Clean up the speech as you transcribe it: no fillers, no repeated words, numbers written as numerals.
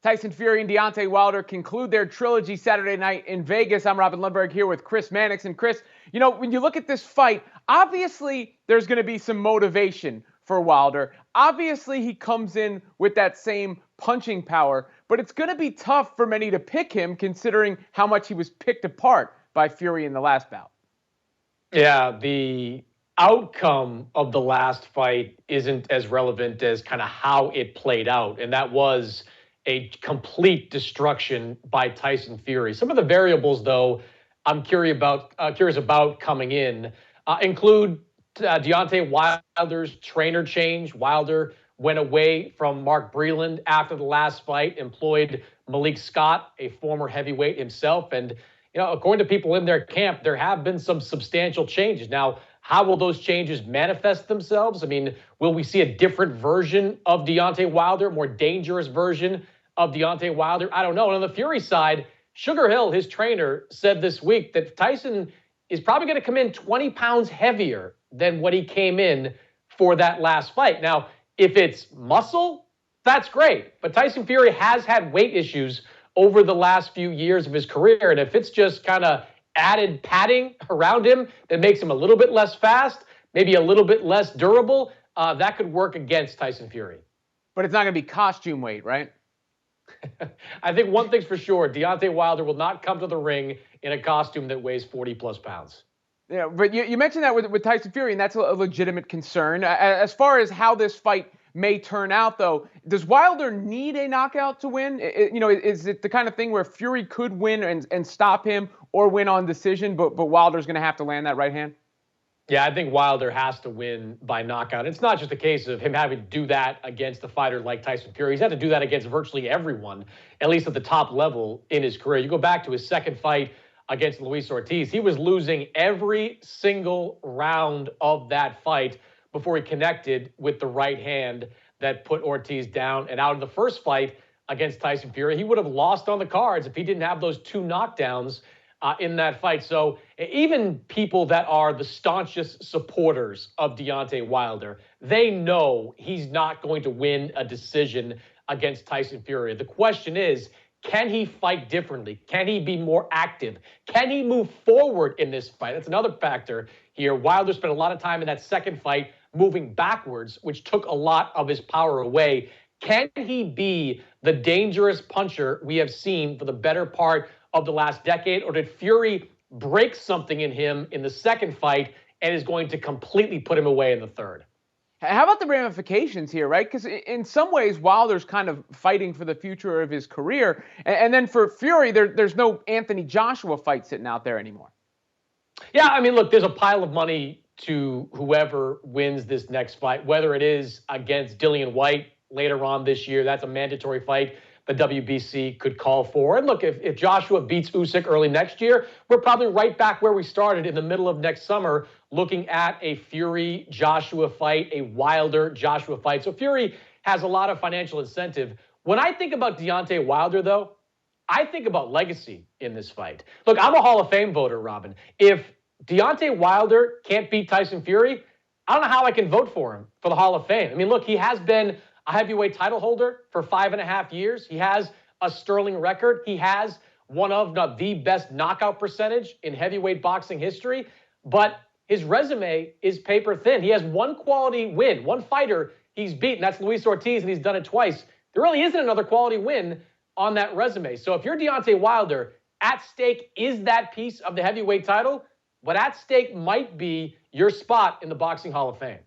Tyson Fury and Deontay Wilder conclude their trilogy Saturday night in Vegas. I'm Robin Lundberg here with Chris Mannix. And Chris, when you look at this fight, obviously there's going to be some motivation for Wilder. Obviously he comes in with that same punching power, but it's going to be tough for many to pick him considering how much he was picked apart by Fury in the last bout. Yeah, the outcome of the last fight isn't as relevant as kind of how it played out. And that was a complete destruction by Tyson Fury. Some of the variables, though, I'm curious about coming in include Deontay Wilder's trainer change. Wilder went away from Mark Breland after the last fight, employed Malik Scott, a former heavyweight himself. And, according to people in their camp, there have been some substantial changes. Now, how will those changes manifest themselves? I mean, will we see a different version of Deontay Wilder, more dangerous version of Deontay Wilder? I don't know. And on the Fury side, Sugar Hill, his trainer, said this week that Tyson is probably going to come in 20 pounds heavier than what he came in for that last fight. Now, if it's muscle, that's great. But Tyson Fury has had weight issues over the last few years of his career. And if it's just kind of added padding around him that makes him a little bit less fast, maybe a little bit less durable, that could work against Tyson Fury. But it's not going to be costume weight, right? I think one thing's for sure, Deontay Wilder will not come to the ring in a costume that weighs 40-plus pounds. Yeah, but you mentioned that with Tyson Fury, and that's a legitimate concern. As far as how this fight may turn out, though, does Wilder need a knockout to win? Is it the kind of thing where Fury could win and stop him or win on decision, but Wilder's going to have to land that right hand? Yeah, I think Wilder has to win by knockout. It's not just a case of him having to do that against a fighter like Tyson Fury. He's had to do that against virtually everyone, at least at the top level in his career. You go back to his second fight against Luis Ortiz. He was losing every single round of that fight before he connected with the right hand that put Ortiz down. And out of the first fight against Tyson Fury, he would have lost on the cards if he didn't have those two knockdowns in that fight. So even people that are the staunchest supporters of Deontay Wilder, they know he's not going to win a decision against Tyson Fury. The question is, can he fight differently? Can he be more active? Can he move forward in this fight? That's another factor here. Wilder spent a lot of time in that second fight moving backwards, which took a lot of his power away. Can he be the dangerous puncher we have seen for the better part of the last decade? Or did Fury break something in him in the second fight and is going to completely put him away in the third? How about the ramifications here, right? Because in some ways, Wilder's kind of fighting for the future of his career. And then for Fury, there's no Anthony Joshua fight sitting out there anymore. Yeah, I mean, look, there's a pile of money to whoever wins this next fight, whether it is against Dillian Whyte later on this year. That's a mandatory fight the WBC could call for. And look, if Joshua beats Usyk early next year, we're probably right back where we started in the middle of next summer, looking at a Fury-Joshua fight, a Wilder-Joshua fight. So Fury has a lot of financial incentive. When I think about Deontay Wilder, though, I think about legacy in this fight. Look, I'm a Hall of Fame voter, Robin. If Deontay Wilder can't beat Tyson Fury, I don't know how I can vote for him for the Hall of Fame. I mean, look, he has been a heavyweight title holder for 5.5 years. He has a sterling record. He has one of the best knockout percentage in heavyweight boxing history. But his resume is paper thin. He has one quality win, one fighter he's beaten. That's Luis Ortiz, and he's done it twice. There really isn't another quality win on that resume. So if you're Deontay Wilder, at stake is that piece of the heavyweight title, but at stake might be your spot in the Boxing Hall of Fame.